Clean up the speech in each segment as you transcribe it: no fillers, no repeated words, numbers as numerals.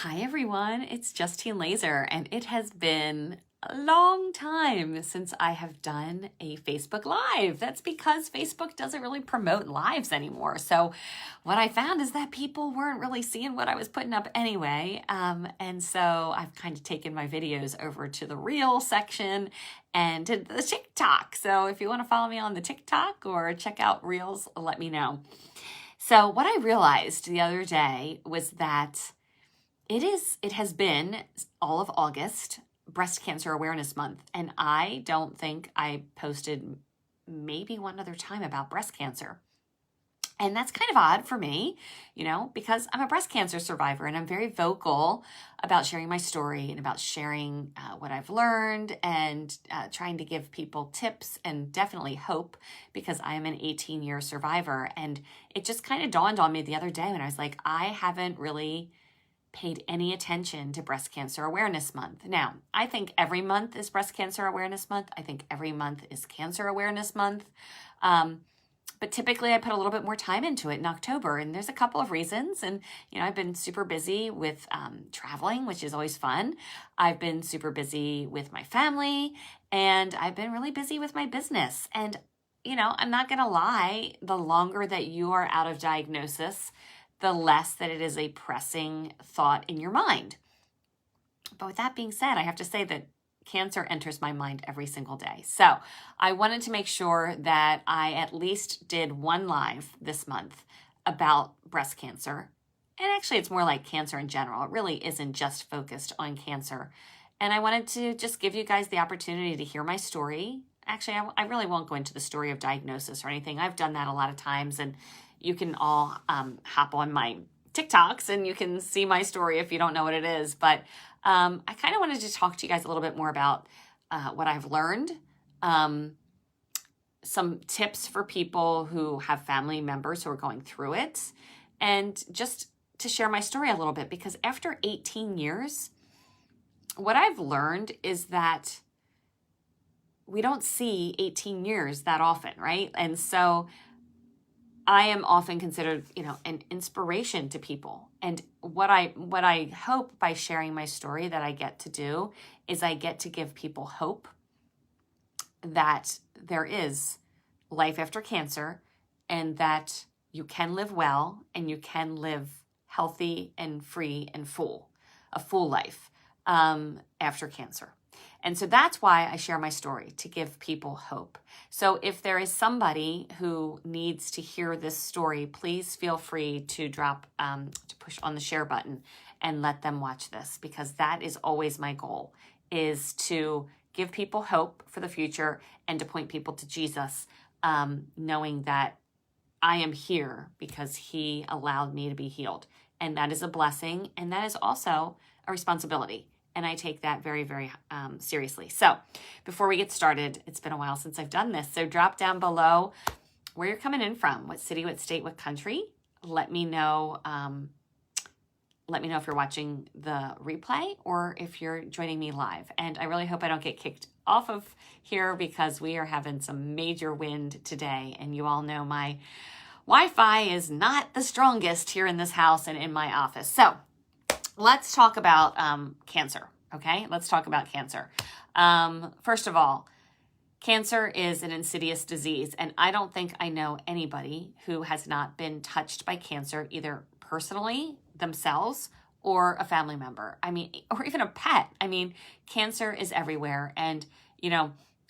Hi everyone, it's Justine Laser, and it has been a long time since I have done a Facebook Live. That's because Facebook doesn't really promote lives anymore. So what I found is that people weren't really seeing what I was putting up anyway. And so I've kind of taken my videos over to the Reel section and to the TikTok. So if you want to follow me on the TikTok or check out Reels, let me know. So what I realized the other day was that it has been all of August, Breast Cancer Awareness Month, and I don't think I posted maybe one other time about breast cancer. And that's kind of odd for me, because I'm a breast cancer survivor and I'm very vocal about sharing my story and about sharing what I've learned and trying to give people tips and definitely hope because I am an 18-year survivor. And it just kind of dawned on me the other day when I was like, I haven't really paid any attention to Breast Cancer Awareness Month. Now, I think every month is Breast Cancer Awareness Month. I think every month is Cancer Awareness Month. But typically I put a little bit more time into it in October, and there's a couple of reasons. And, I've been super busy with traveling, which is always fun. I've been super busy with my family, and I've been really busy with my business. And, I'm not going to lie, the longer that you are out of diagnosis, the less that it is a pressing thought in your mind. But with that being said, I have to say that cancer enters my mind every single day. So I wanted to make sure that I at least did one live this month about breast cancer. And actually, it's more like cancer in general. It really isn't just focused on cancer. And I wanted to just give you guys the opportunity to hear my story. Actually, I really won't go into the story of diagnosis or anything. I've done that a lot of times, and you can all hop on my TikToks and you can see my story if you don't know what it is. But I kind of wanted to talk to you guys a little bit more about what I've learned, some tips for people who have family members who are going through it, and just to share my story a little bit, because after 18 years, what I've learned is that we don't see 18 years that often, right? And so I am often considered, an inspiration to people. And what I hope by sharing my story that I get to do is I get to give people hope that there is life after cancer and that you can live well and you can live healthy and free and a full life after cancer. And so that's why I share my story, to give people hope. So if there is somebody who needs to hear this story, please feel free to to push on the share button and let them watch this, because that is always my goal, is to give people hope for the future and to point people to Jesus, knowing that I am here because he allowed me to be healed. And that is a blessing, and that is also a responsibility. And I take that very, very seriously. So before we get started, it's been a while since I've done this. So drop down below where you're coming in from, what city, what state, what country. Let me know. Let me know if you're watching the replay or if you're joining me live. And I really hope I don't get kicked off of here because we are having some major wind today. And you all know my Wi-Fi is not the strongest here in this house and in my office. So let's talk about cancer, okay? Let's talk about cancer. First of all, cancer is an insidious disease, and I don't think I know anybody who has not been touched by cancer, either personally, themselves, or a family member. Or even a pet. Cancer is everywhere, and,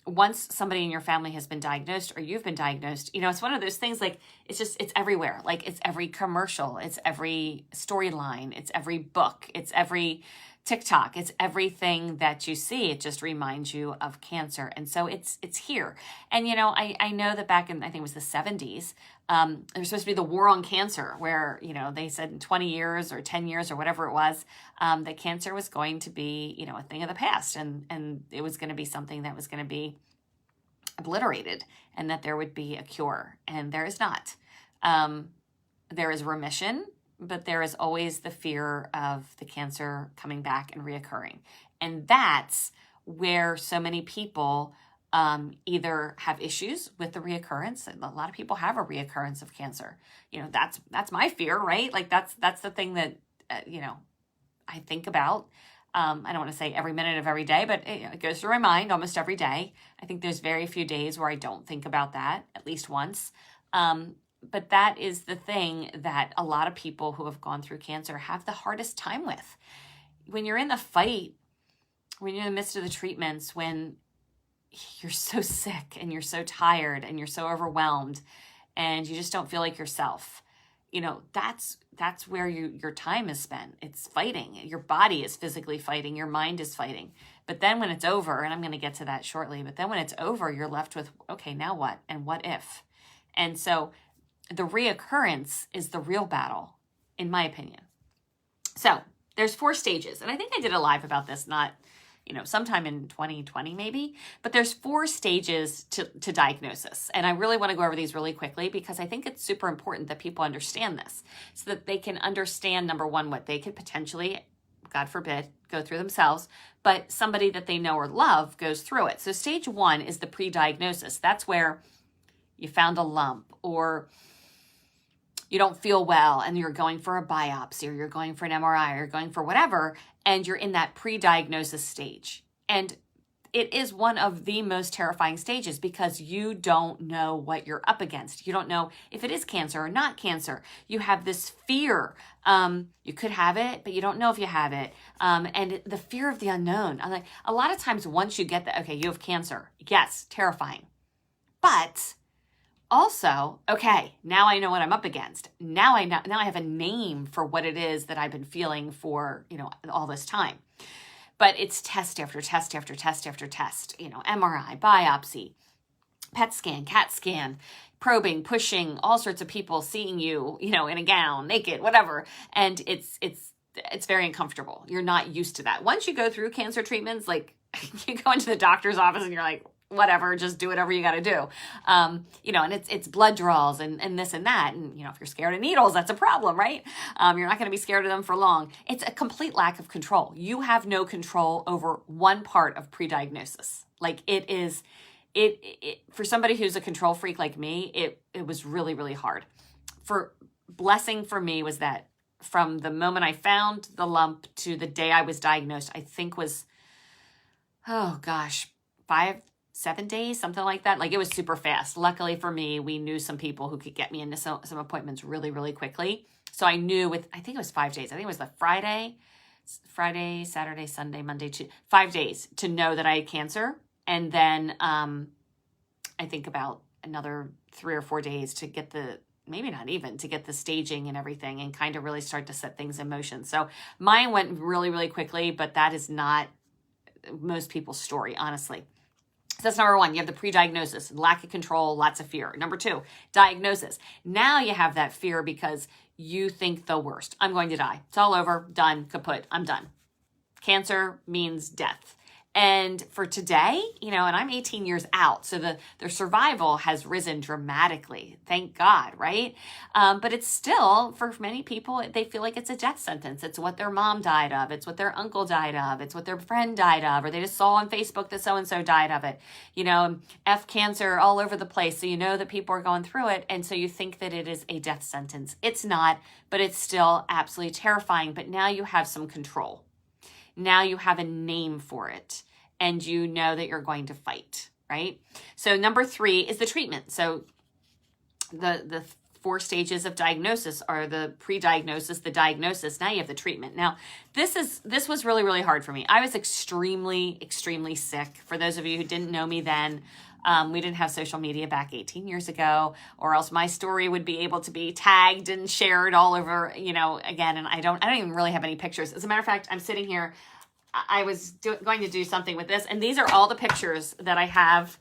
once somebody in your family has been diagnosed or you've been diagnosed, it's one of those things, like, it's everywhere. Like, it's every commercial, it's every storyline, it's every book, it's every TikTok, it's everything that you see. It just reminds you of cancer. And so it's here. And, I know that back in, I think it was the 70s, there was supposed to be the war on cancer where, they said in 20 years or 10 years or whatever it was, that cancer was going to be, a thing of the past. And it was going to be something that was going to be obliterated and that there would be a cure. And there is not. There is remission, but there is always the fear of the cancer coming back and reoccurring. And that's where so many people either have issues with the reoccurrence. And a lot of people have a reoccurrence of cancer. That's my fear, right? Like that's the thing that, I think about. I don't want to say every minute of every day, but it goes through my mind almost every day. I think there's very few days where I don't think about that, at least once. But that is the thing that a lot of people who have gone through cancer have the hardest time with. When you're in the fight, when you're in the midst of the treatments, when you're so sick and you're so tired and you're so overwhelmed and you just don't feel like yourself, that's where your time is spent. It's fighting. Your body is physically fighting. Your mind is fighting. But then when it's over, and I'm going to get to that shortly, but then when it's over, you're left with, okay, now what? And what if? And so the reoccurrence is the real battle, in my opinion. So there's 4 stages. And I think I did a live about this, not, sometime in 2020 maybe, but there's 4 stages to diagnosis. And I really want to go over these really quickly because I think it's super important that people understand this so that they can understand, number one, what they could potentially, God forbid, go through themselves, but somebody that they know or love goes through it. So stage 1 is the pre-diagnosis. That's where you found a lump or you don't feel well and you're going for a biopsy or you're going for an MRI or you're going for whatever, and you're in that pre-diagnosis stage. And it is one of the most terrifying stages because you don't know what you're up against. You don't know if it is cancer or not cancer. You have this fear. You could have it, but you don't know if you have it. And the fear of the unknown. I'm like, a lot of times once you get that, okay, you have cancer. Yes, terrifying. But also, okay, now I know what I'm up against. Now I have a name for what it is that I've been feeling for, all this time. But it's test after test after test after test, MRI, biopsy, PET scan, CAT scan, probing, pushing, all sorts of people seeing you, in a gown, naked, whatever. And it's very uncomfortable. You're not used to that. Once you go through cancer treatments, like you go into the doctor's office and you're like, whatever, just do whatever you got to do. And it's blood draws and this and that. And, if you're scared of needles, that's a problem, right? You're not going to be scared of them for long. It's a complete lack of control. You have no control over one part of pre-diagnosis. Like it for somebody who's a control freak like me, it was really, really hard. Blessing for me was that from the moment I found the lump to the day I was diagnosed, I think was, 7 days, something like that. Like it was super fast. Luckily for me, we knew some people who could get me into some appointments really, really quickly. So I knew I think it was 5 days. I think it was the Friday, Saturday, Sunday, Monday, Tuesday, 5 days to know that I had cancer. And then I think about another 3 or 4 days to get maybe not even, to get the staging and everything and kind of really start to set things in motion. So mine went really, really quickly, but that is not most people's story, honestly. So that's number 1. You have the pre-diagnosis, lack of control, lots of fear. Number 2, diagnosis. Now you have that fear because you think the worst. I'm going to die. It's all over, done, kaput, I'm done. Cancer means death. And for today, and I'm 18 years out, so the survival has risen dramatically. Thank God, right? But it's still, for many people, they feel like it's a death sentence. It's what their mom died of. It's what their uncle died of. It's what their friend died of, or they just saw on Facebook that so-and-so died of it. F cancer all over the place. So you know that people are going through it. And so you think that it is a death sentence. It's not, but it's still absolutely terrifying. But now you have some control. Now you have a name for it and you know that you're going to fight, right? So number 3 is the treatment. So the 4 stages of diagnosis are the pre-diagnosis, the diagnosis. Now you have the treatment. Now this was really, really hard for me. I was extremely, extremely sick. For those of you who didn't know me then, we didn't have social media back 18 years ago, or else my story would be able to be tagged and shared all over, again, and I don't even really have any pictures. As a matter of fact, I'm sitting here, I was going to do something with this, and these are all the pictures that I have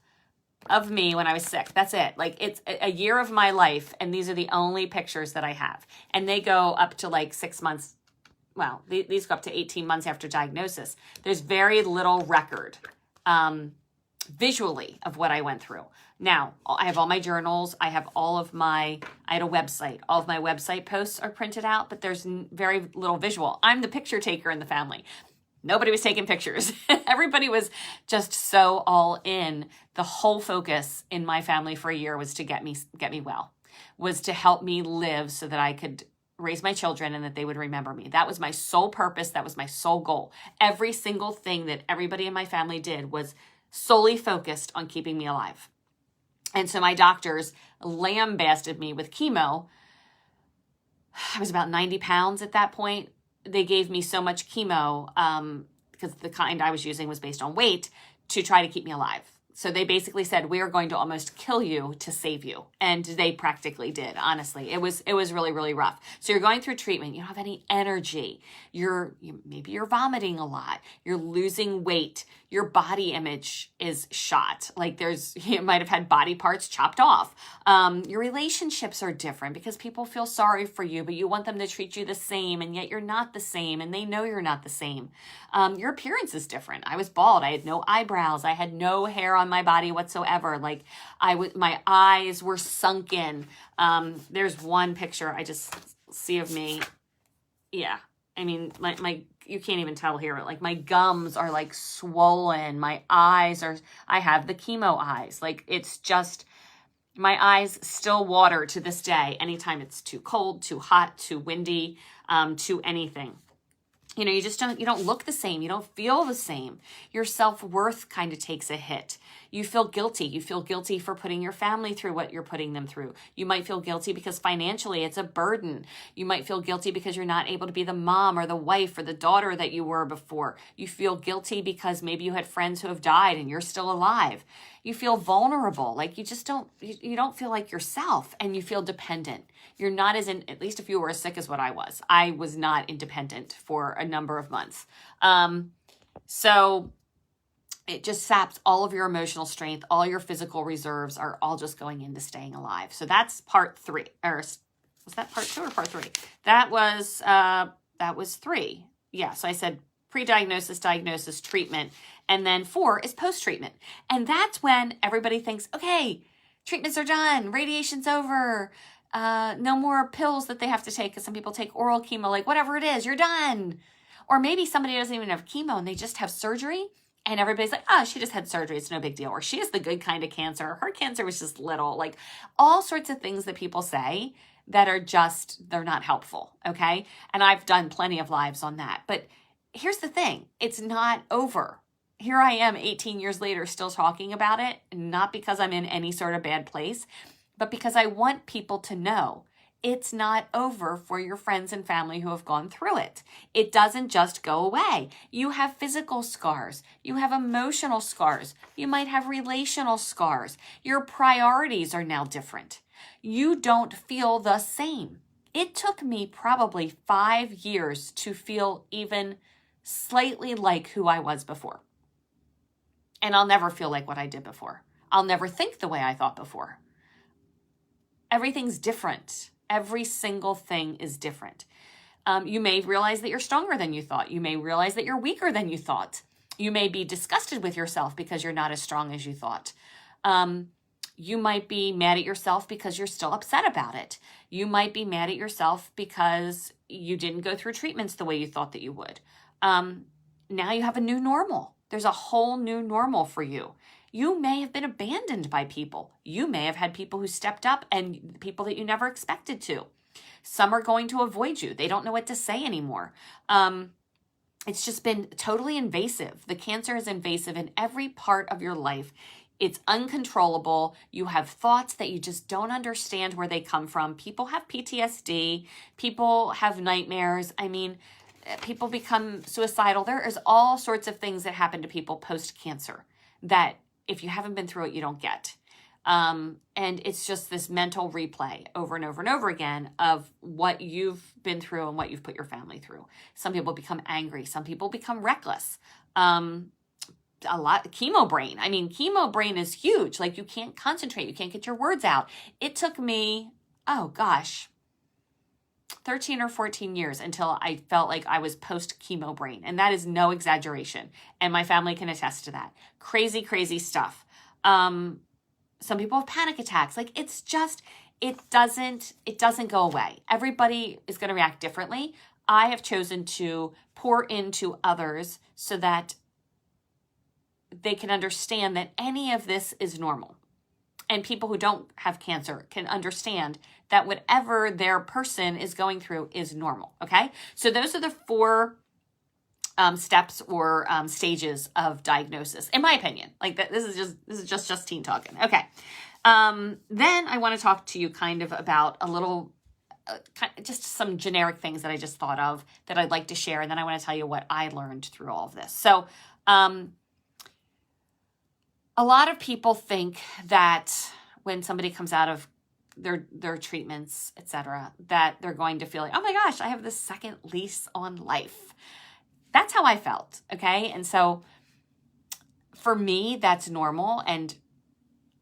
of me when I was sick. That's it. Like it's a year of my life, and these are the only pictures that I have. And they go up to like 6 months. Well, these go up to 18 months after diagnosis. There's very little record visually of what I went through. Now, I have all my journals. I have I had a website. All of my website posts are printed out, but there's very little visual. I'm the picture taker in the family. Nobody was taking pictures. Everybody was just so all in. The whole focus in my family for a year was to get me well, was to help me live so that I could raise my children and that they would remember me. That was my sole purpose. That was my sole goal. Every single thing that everybody in my family did was solely focused on keeping me alive. And so my doctors lambasted me with chemo. I was about 90 pounds at that point. They gave me so much chemo because the kind I was using was based on weight to try to keep me alive. So they basically said, we are going to almost kill you to save you. And they practically did, honestly. It was really, really rough. So you're going through treatment. You don't have any energy. Maybe you're vomiting a lot. You're losing weight. Your body image is shot. Like you might have had body parts chopped off. Your relationships are different because people feel sorry for you, but you want them to treat you the same, and yet you're not the same, and they know you're not the same. Your appearance is different. I was bald. I had no eyebrows. I had no hair on my body whatsoever. Like my eyes were sunken. There's one picture I just see of me. Yeah. I mean, you can't even tell here. Like my gums are like swollen. My eyes I have the chemo eyes. Like it's just, my eyes still water to this day. Anytime it's too cold, too hot, too windy, too anything. You know, you don't look the same. You don't feel the same. Your self-worth kind of takes a hit. You feel guilty. You feel guilty for putting your family through what you're putting them through. You might feel guilty because financially it's a burden. You might feel guilty because you're not able to be the mom or the wife or the daughter that you were before. You feel guilty because maybe you had friends who have died and you're still alive. You feel vulnerable. Like you don't feel like yourself, and you feel dependent. You're not at least if you were as sick as what I was. I was not independent for a number of months. So it just saps all of your emotional strength. All your physical reserves are all just going into staying alive. So that's part 3. Or was that part 2 or part 3? That was 3. Yeah. So I said pre-diagnosis, diagnosis, treatment. And then 4 is post-treatment. And that's when everybody thinks, okay, treatments are done. Radiation's over. No more pills that they have to take, because some people take oral chemo, like whatever it is, you're done. Or maybe somebody doesn't even have chemo and they just have surgery, and everybody's like, oh, she just had surgery. It's no big deal. Or she has the good kind of cancer. Her cancer was just little. Like all sorts of things that people say that are they're not helpful. Okay. And I've done plenty of lives on that. But here's the thing. It's not over. Here I am 18 years later still talking about it, not because I'm in any sort of bad place, but because I want people to know it's not over for your friends and family who have gone through it. It doesn't just go away. You have physical scars. You have emotional scars. You might have relational scars. Your priorities are now different. You don't feel the same. It took me probably 5 years to feel even slightly like who I was before. And I'll never feel like what I did before. I'll never think the way I thought before. Everything's different. Every single thing is different. You may realize that you're stronger than you thought. You may realize that you're weaker than you thought. You may be disgusted with yourself because you're not as strong as you thought. You might be mad at yourself because you're still upset about it. You might be mad at yourself because you didn't go through treatments the way you thought that you would. Now you have a new normal. There's a whole new normal for you. You may have been abandoned by people. You may have had people who stepped up and people that you never expected to. Some are going to avoid you. They don't know what to say anymore. It's just been totally invasive. The cancer is invasive in every part of your life. It's uncontrollable. You have thoughts that you just don't understand where they come from. People have PTSD. People have nightmares. I mean, people become suicidal. There is all sorts of things that happen to people post-cancer that if you haven't been through it, you don't get. And it's just this mental replay over and over and over again of what you've been through and what you've put your family through. Some people become angry. Some people become reckless. Chemo brain. I mean, chemo brain is huge. Like you can't concentrate. You can't get your words out. It took me, 13 or 14 years until I felt like I was post-chemo brain. And that is no exaggeration. And my family can attest to that. Crazy, crazy stuff. Some people have panic attacks. Like it's just, it doesn't go away. Everybody is going to react differently. I have chosen to pour into others so that they can understand that any of this is normal. And people who don't have cancer can understand that whatever their person is going through is normal. Okay. So those are the 4 steps or stages of diagnosis, in my opinion. Like that, this is just Justine talking. Okay. Then I want to talk to you kind of about a little, just some generic things that I just thought of that I'd like to share. And then I want to tell you what I learned through all of this. So, a lot of people think that when somebody comes out of their treatments, etc., that they're going to feel like, oh my gosh, I have this second lease on life. That's how I felt. Okay. And so for me, that's normal. And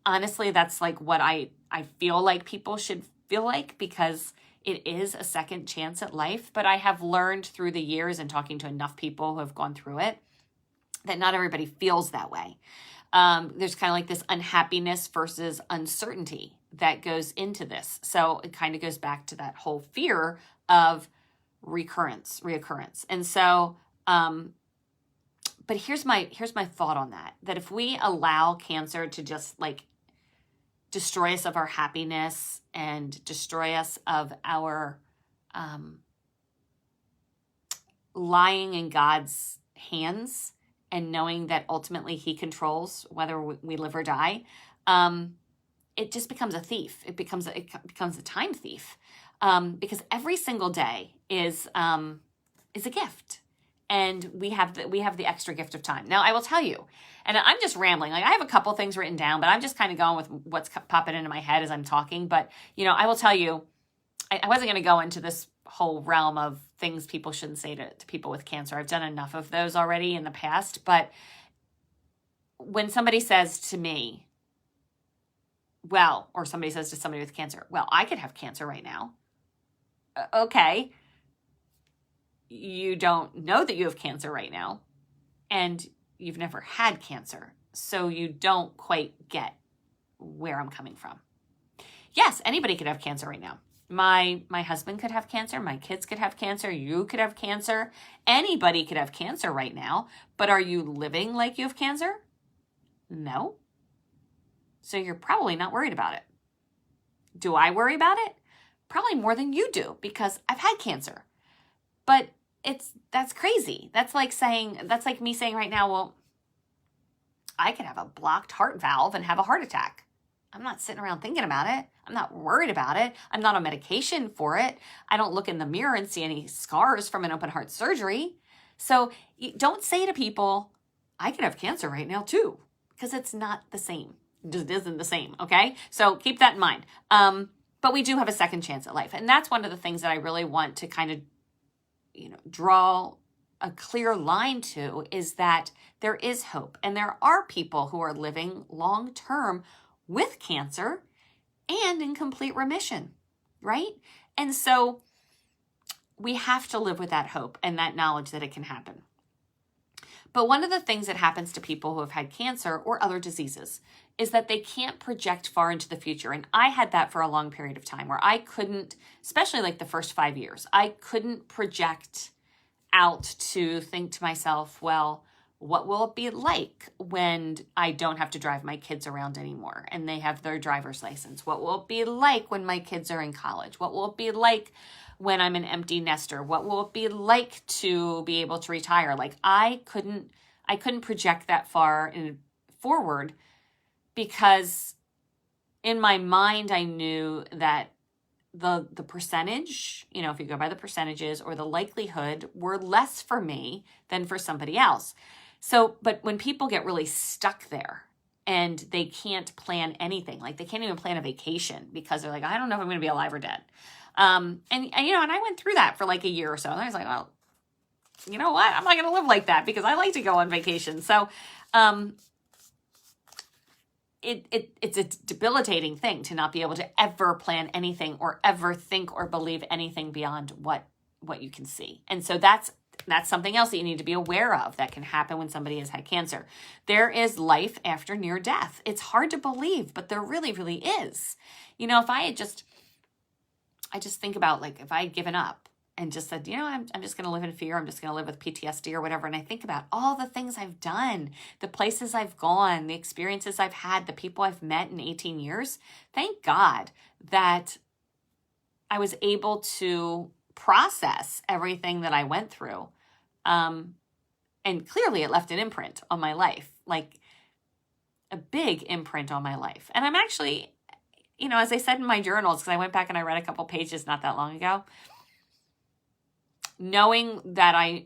honestly, that's like what I feel like people should feel like, because it is a second chance at life. But I have learned through the years and talking to enough people who have gone through it that not everybody feels that way. There's kind of like this unhappiness versus uncertainty that goes into this. So it kind of goes back to that whole fear of reoccurrence. And so, but here's my thought on that if we allow cancer to just like destroy us of our happiness and destroy us of our, lying in God's hands, and knowing that ultimately he controls whether we live or die, it just becomes a thief. It becomes a time thief, because every single day is a gift, and we have the extra gift of time. Now, I will tell you, and I'm just rambling. Like I have a couple things written down, but I'm just kind of going with what's popping into my head as I'm talking. But I will tell you, I wasn't going to go into this whole realm of things people shouldn't say to people with cancer. I've done enough of those already in the past. But when somebody says to me, well, or somebody says to somebody with cancer, well, I could have cancer right now. Okay. You don't know that you have cancer right now, and you've never had cancer. So you don't quite get where I'm coming from. Yes, anybody could have cancer right now. My husband could have cancer. My kids could have cancer. You could have cancer. Anybody could have cancer right now. But are you living like you have cancer? No. So you're probably not worried about it. Do I worry about it? Probably more than you do, because I've had cancer. But that's crazy. That's like me saying right now, well, I could have a blocked heart valve and have a heart attack. I'm not sitting around thinking about it. I'm not worried about it. I'm not on medication for it. I don't look in the mirror and see any scars from an open heart surgery. So don't say to people, I could have cancer right now too, because it's not the same. It just isn't the same. Okay. So keep that in mind. But we do have a second chance at life. And that's one of the things that I really want to kind of, draw a clear line to, is that there is hope. And there are people who are living long-term with cancer and in complete remission, right? And so we have to live with that hope and that knowledge that it can happen. But one of the things that happens to people who have had cancer or other diseases is that they can't project far into the future. And I had that for a long period of time where I couldn't, especially like the first 5 years, I couldn't project out to think to myself, well, what will it be like when I don't have to drive my kids around anymore and they have their driver's license? What will it be like when my kids are in college? What will it be like when I'm an empty nester? What will it be like to be able to retire? Like I couldn't project that far forward, because in my mind, I knew that the percentage, if you go by the percentages or the likelihood, were less for me than for somebody else. So, but when people get really stuck there and they can't plan anything, like they can't even plan a vacation because they're like, I don't know if I'm going to be alive or dead. And I went through that for like a year or so. And I was like, well, you know what? I'm not going to live like that because I like to go on vacation. So, it's a debilitating thing to not be able to ever plan anything or ever think or believe anything beyond what you can see. And so that's something else that you need to be aware of that can happen when somebody has had cancer. There is life after near death. It's hard to believe, but there really, really is. If I just think about like if I had given up and just said, I'm just going to live in fear. I'm just going to live with PTSD or whatever. And I think about all the things I've done, the places I've gone, the experiences I've had, the people I've met in 18 years. Thank God that I was able to process everything that I went through. And clearly it left an imprint on my life, like a big imprint on my life. And I'm actually, as I said in my journals, because I went back and I read a couple pages not that long ago, knowing that I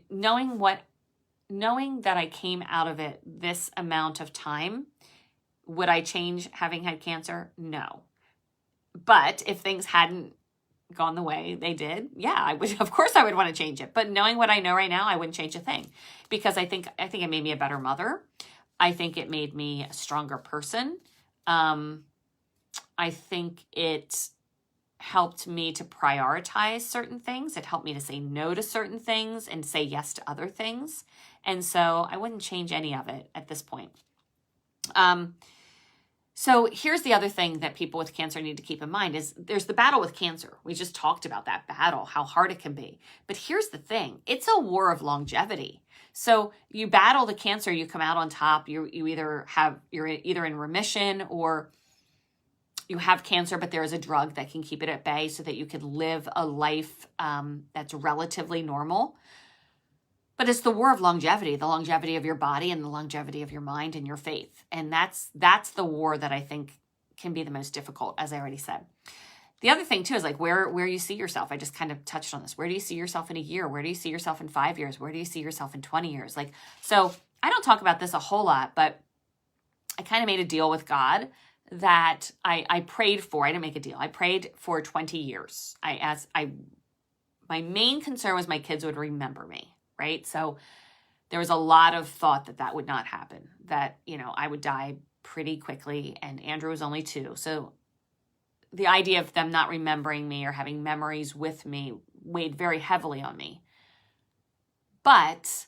came out of it this amount of time, would I change having had cancer? No. But if things hadn't gone the way they did, yeah, I would, of course I would want to change it. But knowing what I know right now, I wouldn't change a thing, because I think it made me a better mother. I think it made me a stronger person. I think it helped me to prioritize certain things. It helped me to say no to certain things and say yes to other things. And so I wouldn't change any of it at this point. So here's the other thing that people with cancer need to keep in mind is there's the battle with cancer. We just talked about that battle, how hard it can be. But here's the thing. It's a war of longevity. So you battle the cancer, you come out on top. You're either in remission, or you have cancer, but there is a drug that can keep it at bay so that you can live a life that's relatively normal. But it's the war of longevity, the longevity of your body and the longevity of your mind and your faith. And that's the war that I think can be the most difficult, as I already said. The other thing too is like where you see yourself. I just kind of touched on this. Where do you see yourself in a year? Where do you see yourself in 5 years? Where do you see yourself in 20 years? So I don't talk about this a whole lot, but I kind of made a deal with God that I prayed for. I didn't make a deal. I prayed for 20 years. My main concern was my kids would remember me. Right? So there was a lot of thought that would not happen, that, I would die pretty quickly, and Andrew was only 2. So the idea of them not remembering me or having memories with me weighed very heavily on me. But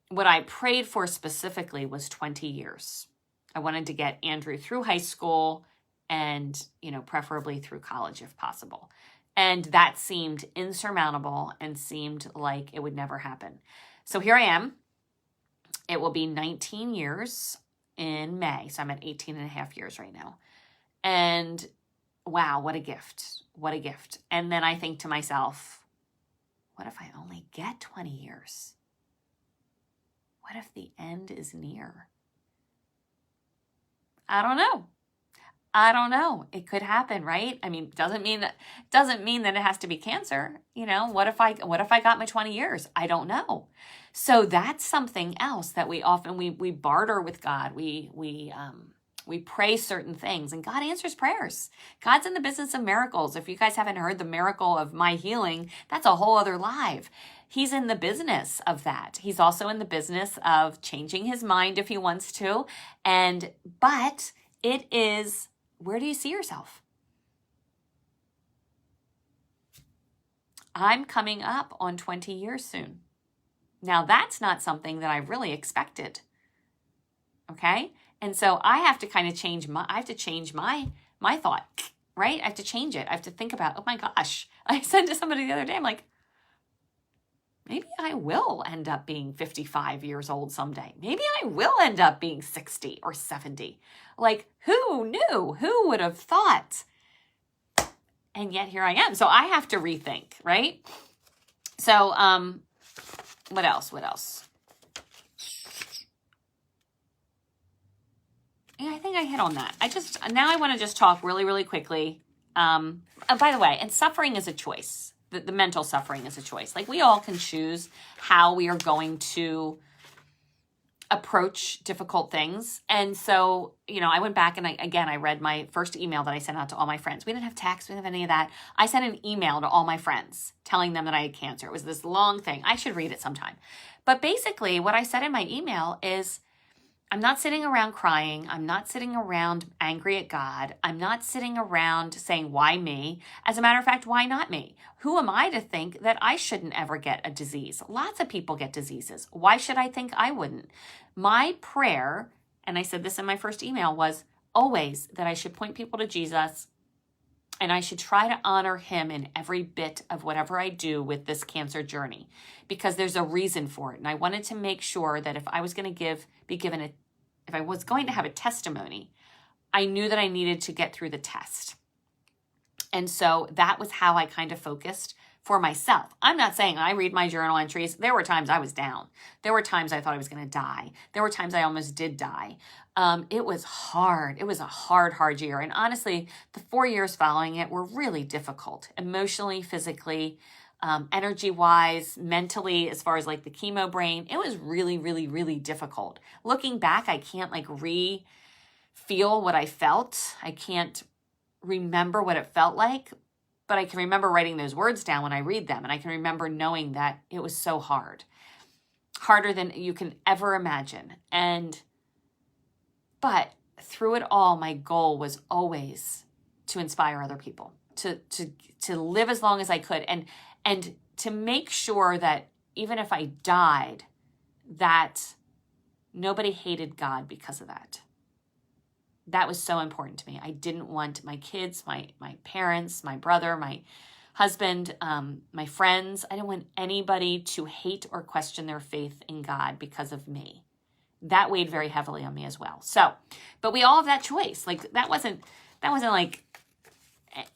what I prayed for specifically was 20 years. I wanted to get Andrew through high school and, preferably through college if possible. And that seemed insurmountable and seemed like it would never happen. So here I am. It will be 19 years in May. So I'm at 18 and a half years right now. And wow, what a gift. What a gift. And then I think to myself, what if I only get 20 years? What if the end is near? I don't know. It could happen, right? I mean, doesn't mean that it has to be cancer. What if I got my 20 years? I don't know. So that's something else that we often, we barter with God. We pray certain things, and God answers prayers. God's in the business of miracles. If you guys haven't heard the miracle of my healing, that's a whole other live. He's in the business of that. He's also in the business of changing his mind if he wants to. But it is, where do you see yourself? I'm coming up on 20 years soon. Now, that's not something that I really expected. Okay? And so I have to kind of change my thought, right? I have to change it. I have to think about, oh my gosh. I said to somebody the other day, I'm like, maybe I will end up being 55 years old someday. Maybe I will end up being 60 or 70. Like, who knew? Who would have thought? And yet here I am. So I have to rethink, right? So, what else? Yeah, I think I hit on that. Now I want to just talk really, really quickly. By the way, and suffering is a choice. The mental suffering is a choice. Like, we all can choose how we are going to approach difficult things. And so, I went back and I read my first email that I sent out to all my friends. We didn't have text. We didn't have any of that. I sent an email to all my friends telling them that I had cancer. It was this long thing. I should read it sometime. But basically what I said in my email is, I'm not sitting around crying. I'm not sitting around angry at God. I'm not sitting around saying, why me? As a matter of fact, why not me? Who am I to think that I shouldn't ever get a disease? Lots of people get diseases. Why should I think I wouldn't? My prayer, and I said this in my first email, was always that I should point people to Jesus, and I should try to honor him in every bit of whatever I do with this cancer journey, because there's a reason for it. And I wanted to make sure that if I was going to if I was going to have a testimony, I knew that I needed to get through the test. And so that was how I kind of focused for myself. I'm not saying I read my journal entries. There were times I was down. There were times I thought I was going to die. There were times I almost did die. It was hard. It was a hard year. And honestly, the 4 years following it were really difficult, emotionally, physically, energy-wise, mentally, as far as like the chemo brain. It was really difficult. Looking back, I can't like feel what I felt. I can't remember what it felt like, but I can remember writing those words down when I read them. And I can remember knowing that it was so hard, harder than you can ever imagine. But through it all, my goal was always to inspire other people, to live as long as I could, and to make sure that even if I died, that nobody hated God because of that. That was so important to me. I didn't want my kids, my parents, my brother, my husband, my friends. I didn't want anybody to hate or question their faith in God because of me. That weighed very heavily on me as well. So, but we all have that choice. Like that wasn't like,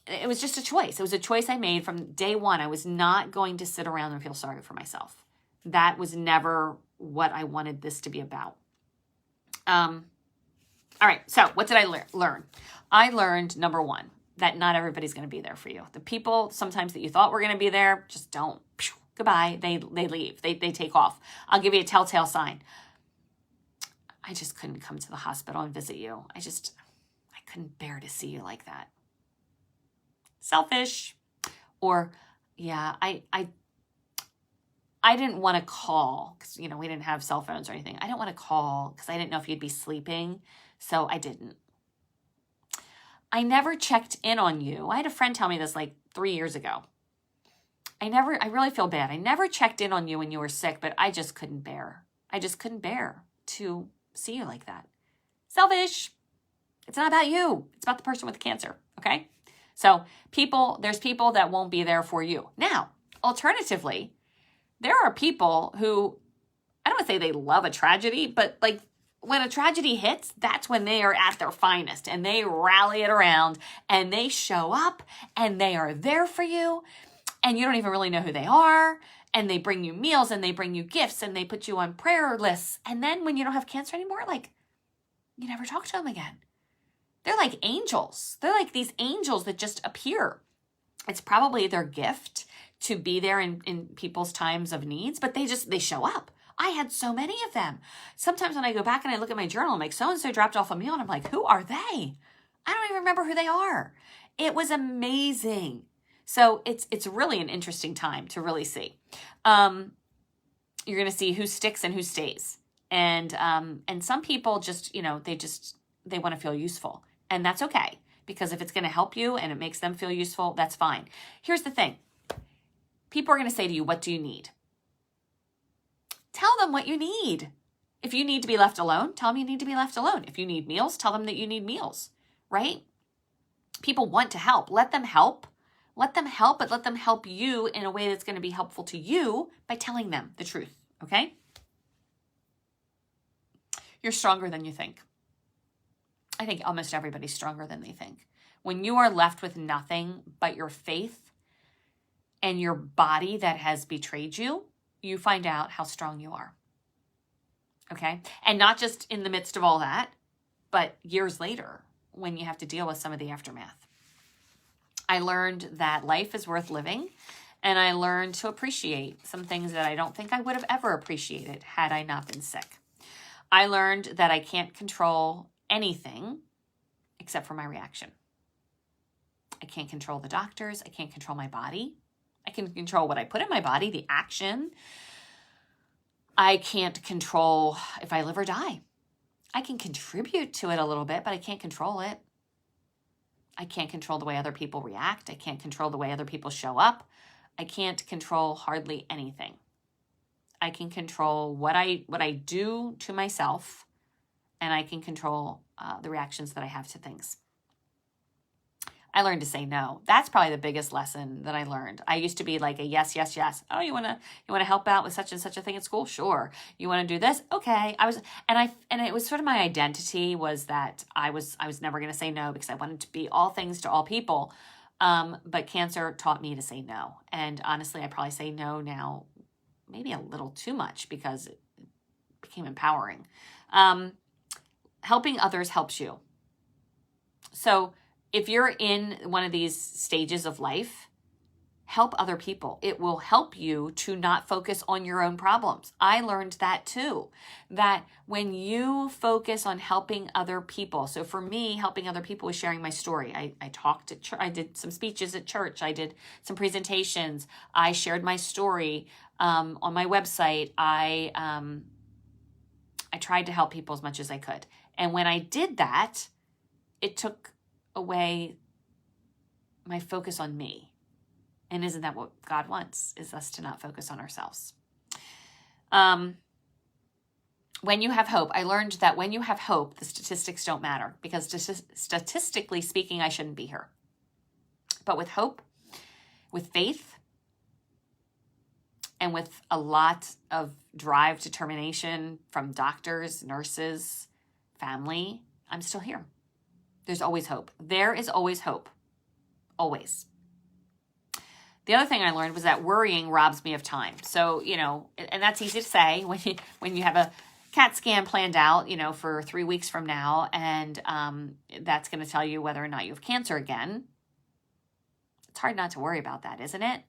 it was just a choice. It was a choice I made from day one. I was not going to sit around and feel sorry for myself. That was never what I wanted this to be about. All right, so what did I learn? I learned, number one, that not everybody's going to be there for you. The people sometimes that you thought were going to be there just don't. Goodbye. They leave. They take off. I'll give you a telltale sign. I just couldn't come to the hospital and visit you. I couldn't bear to see you like that. Selfish. Or, yeah, I didn't want to call because, we didn't have cell phones or anything. I didn't want to call because I didn't know if you'd be sleeping. So I didn't. I never checked in on you. I had a friend tell me this like 3 years ago. I really feel bad. I never checked in on you when you were sick, but I just couldn't bear. I just couldn't bear to see you like that. Selfish. It's not about you. It's about the person with the cancer. Okay. So there's people that won't be there for you. Now, alternatively, there are people who, I don't want to say they love a tragedy, but like when a tragedy hits, that's when they are at their finest and they rally it around and they show up and they are there for you and you don't even really know who they are, and they bring you meals and they bring you gifts and they put you on prayer lists. And then when you don't have cancer anymore, like you never talk to them again. They're like angels. They're like these angels that just appear. It's probably their gift to be there in people's times of needs, but they show up. I had so many of them. Sometimes when I go back and I look at my journal, I'm like, so-and-so dropped off a meal, and I'm like, who are they? I don't even remember who they are. It was amazing. So it's really an interesting time to really see. You're going to see who sticks and who stays. And some people just, they want to feel useful. And that's okay, because if it's going to help you and it makes them feel useful, that's fine. Here's the thing. People are going to say to you, what do you need? Tell them what you need. If you need to be left alone, tell them you need to be left alone. If you need meals, tell them that you need meals, right? People want to help. Let them help. Let them help, but let them help you in a way that's going to be helpful to you by telling them the truth, okay? You're stronger than you think. I think almost everybody's stronger than they think. When you are left with nothing but your faith and your body that has betrayed you, you find out how strong you are. Okay? And not just in the midst of all that, but years later when you have to deal with some of the aftermath. I learned that life is worth living, and I learned to appreciate some things that I don't think I would have ever appreciated had I not been sick. I learned that I can't control anything except for my reaction. I can't control the doctors. I can't control my body. I can control what I put in my body, the action. I can't control if I live or die. I can contribute to it a little bit, but I can't control it. I can't control the way other people react. I can't control the way other people show up. I can't control hardly anything. I can control what I do to myself, and I can control the reactions that I have to things. I learned to say no. That's probably the biggest lesson that I learned. I used to be like a yes, yes, yes. Oh, you want to help out with such and such a thing at school? Sure. You want to do this? Okay. And it was sort of my identity was that I was never going to say no because I wanted to be all things to all people. But cancer taught me to say no. And honestly, I probably say no now, maybe a little too much because it became empowering. Helping others helps you. So if you're in one of these stages of life, help other people. It will help you to not focus on your own problems. I learned that too, that when you focus on helping other people, so for me, helping other people was sharing my story. I talked at church, I did some speeches at church, I did some presentations, I shared my story on my website. I tried to help people as much as I could. And when I did that, it took away my focus on me. And isn't that what God wants, is us to not focus on ourselves? When you have hope, I learned that when you have hope, the statistics don't matter, because statistically speaking, I shouldn't be here. But with hope, with faith, and with a lot of drive, determination from doctors, nurses, family, I'm still here. There's always hope. There is always hope. Always. The other thing I learned was that worrying robs me of time. So, and that's easy to say when you have a CAT scan planned out, for 3 weeks from now, and that's going to tell you whether or not you have cancer again. It's hard not to worry about that, isn't it?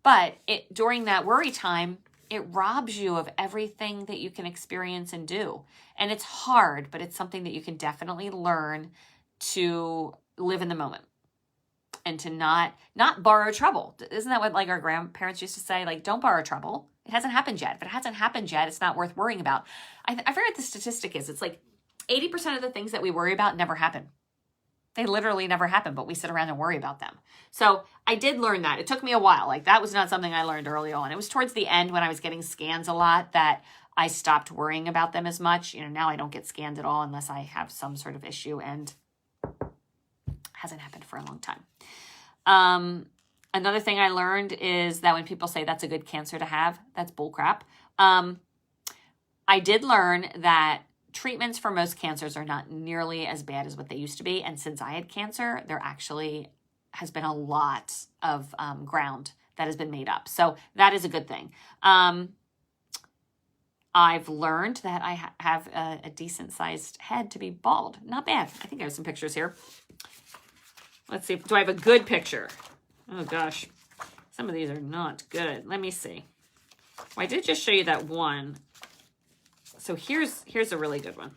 But during that worry time, it robs you of everything that you can experience and do. And it's hard, but it's something that you can definitely learn to live in the moment. And to not borrow trouble. Isn't that what our grandparents used to say? Don't borrow trouble. It hasn't happened yet. If it hasn't happened yet, it's not worth worrying about. I forget what the statistic is. It's 80% of the things that we worry about never happen. They literally never happen, but we sit around and worry about them. So I did learn that. It took me a while. That was not something I learned early on. It was towards the end when I was getting scans a lot that I stopped worrying about them as much. Now I don't get scanned at all unless I have some sort of issue, and hasn't happened for a long time. Another thing I learned is that when people say that's a good cancer to have, that's bullcrap. I did learn that treatments for most cancers are not nearly as bad as what they used to be. And since I had cancer, there actually has been a lot of ground that has been made up. So that is a good thing. I've learned that I have a decent sized head to be bald. Not bad. I think I have some pictures here. Let's see. Do I have a good picture? Oh, gosh. Some of these are not good. Let me see. Well, I did just show you that one. So here's a really good one.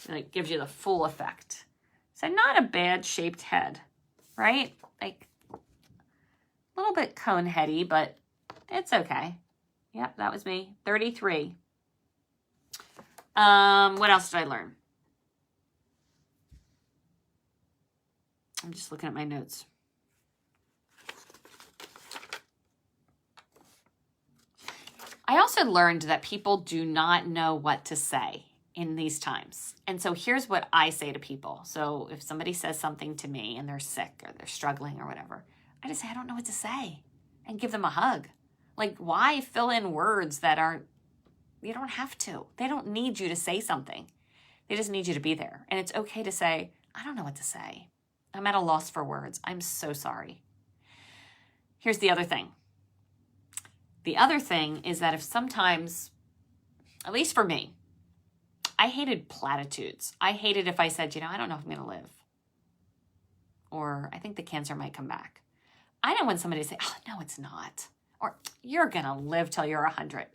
It gives you the full effect. So not a bad shaped head, right? A little bit cone heady, but it's okay. Yep, that was me. 33. What else did I learn? I'm just looking at my notes. I also learned that people do not know what to say in these times. And so here's what I say to people. So if somebody says something to me and they're sick or they're struggling or whatever, I just say, I don't know what to say, and give them a hug. Why fill in words that aren't, you don't have to. They don't need you to say something. They just need you to be there. And it's okay to say, I don't know what to say. I'm at a loss for words. I'm so sorry. Here's the other thing. The other thing is that if sometimes, at least for me, I hated platitudes. I hated if I said, I don't know if I'm going to live. Or I think the cancer might come back. I don't want somebody to say, oh, no, it's not. Or you're going to live till you're 100.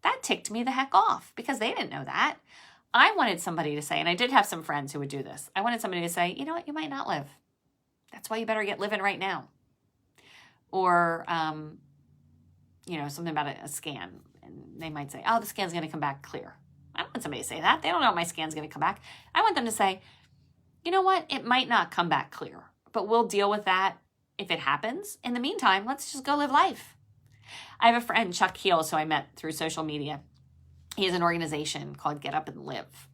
That ticked me the heck off because they didn't know that. I wanted somebody to say, and I did have some friends who would do this. I wanted somebody to say, you know what, you might not live. That's why you better get living right now. Or, something about a scan. And they might say, oh, the scan's going to come back clear. I don't want somebody to say that. They don't know if my scan's going to come back. I want them to say, you know what, it might not come back clear, but we'll deal with that if it happens. In the meantime, let's just go live life. I have a friend, Chuck Heels, who I met through social media. He has an organization called Get Up and Live.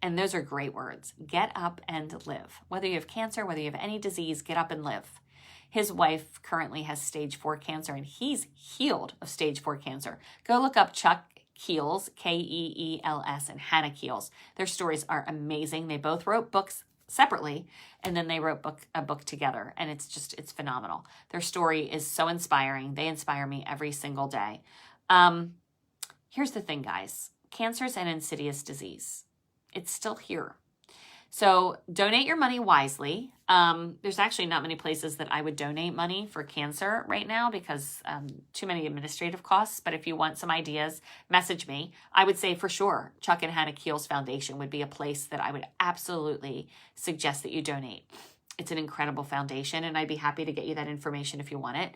And those are great words. Get up and live. Whether you have cancer, whether you have any disease, get up and live. His wife currently has stage 4 cancer, and he's healed of stage 4 cancer. Go look up Chuck Keels, Keels, and Hannah Keels. Their stories are amazing. They both wrote books separately, and then they wrote a book together, and it's phenomenal. Their story is so inspiring. They inspire me every single day. Here's the thing, guys. Cancer is an insidious disease. It's still here. So donate your money wisely. There's actually not many places that I would donate money for cancer right now because too many administrative costs. But if you want some ideas, message me. I would say for sure Chuck and Hannah Keels Foundation would be a place that I would absolutely suggest that you donate. It's an incredible foundation, and I'd be happy to get you that information if you want it.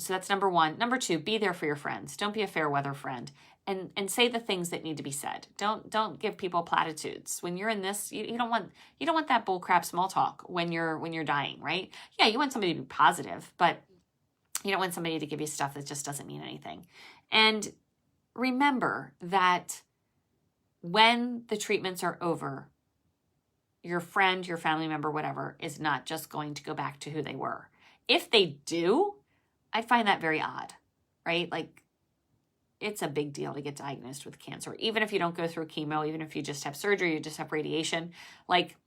So that's number one. Number two, be there for your friends. Don't be a fair weather friend. And say the things that need to be said. Don't give people platitudes. When you're in this, you don't want that bull crap small talk when you're dying, right? Yeah, you want somebody to be positive, but you don't want somebody to give you stuff that just doesn't mean anything. And remember that when the treatments are over, your friend, your family member, whatever, is not just going to go back to who they were. If they do, I'd find that very odd, right? Like, it's a big deal to get diagnosed with cancer. Even if you don't go through chemo, even if you just have surgery, you just have radiation, like,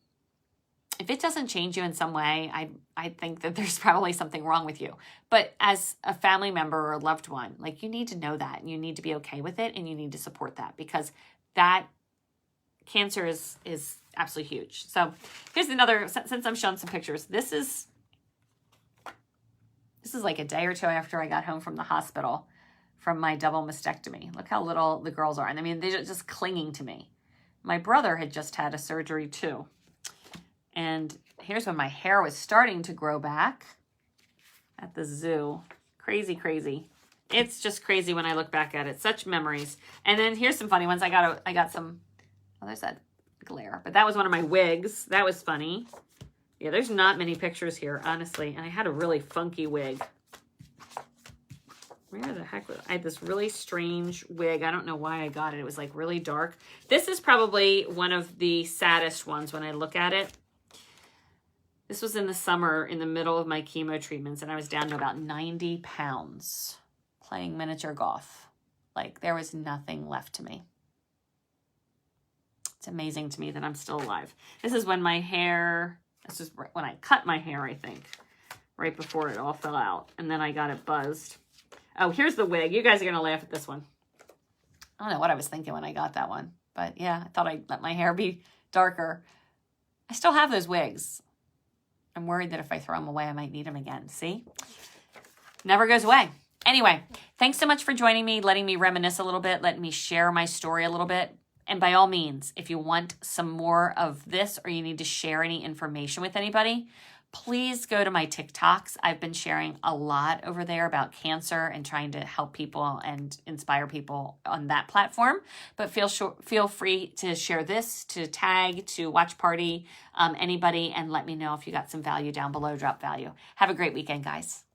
if it doesn't change you in some way, I think that there's probably something wrong with you. But as a family member or a loved one, like, you need to know that, and you need to be okay with it, and you need to support that, because that cancer is absolutely huge. So here's another, since I'm showing some pictures, this is like a day or two after I got home from the hospital from my double mastectomy. Look how little the girls are. And I mean, they're just clinging to me. My brother had just had a surgery too. And here's when my hair was starting to grow back at the zoo. Crazy, crazy. It's just crazy when I look back at it. Such memories. And then here's some funny ones. I got some, oh, there's that glare. But that was one of my wigs. That was funny. Yeah, there's not many pictures here, honestly. And I had a really funky wig. Where the heck was I had this really strange wig. I don't know why I got it. It was like really dark. This is probably one of the saddest ones when I look at it. This was in the summer in the middle of my chemo treatments, and I was down to about 90 pounds playing miniature golf. Like, there was nothing left to me. It's amazing to me that I'm still alive. This is when my hair, this is when I cut my hair, I think, right before it all fell out. And then I got it buzzed. Oh, here's the wig. You guys are going to laugh at this one. I don't know what I was thinking when I got that one. But yeah, I thought I'd let my hair be darker. I still have those wigs. I'm worried that if I throw them away, I might need them again. See? Never goes away. Anyway, thanks so much for joining me, letting me reminisce a little bit, letting me share my story a little bit. And by all means, if you want some more of this or you need to share any information with anybody, please go to my TikToks. I've been sharing a lot over there about cancer and trying to help people and inspire people on that platform. But feel free to share this, to tag, to watch party, anybody, and let me know if you got some value down below. Drop value. Have a great weekend, guys.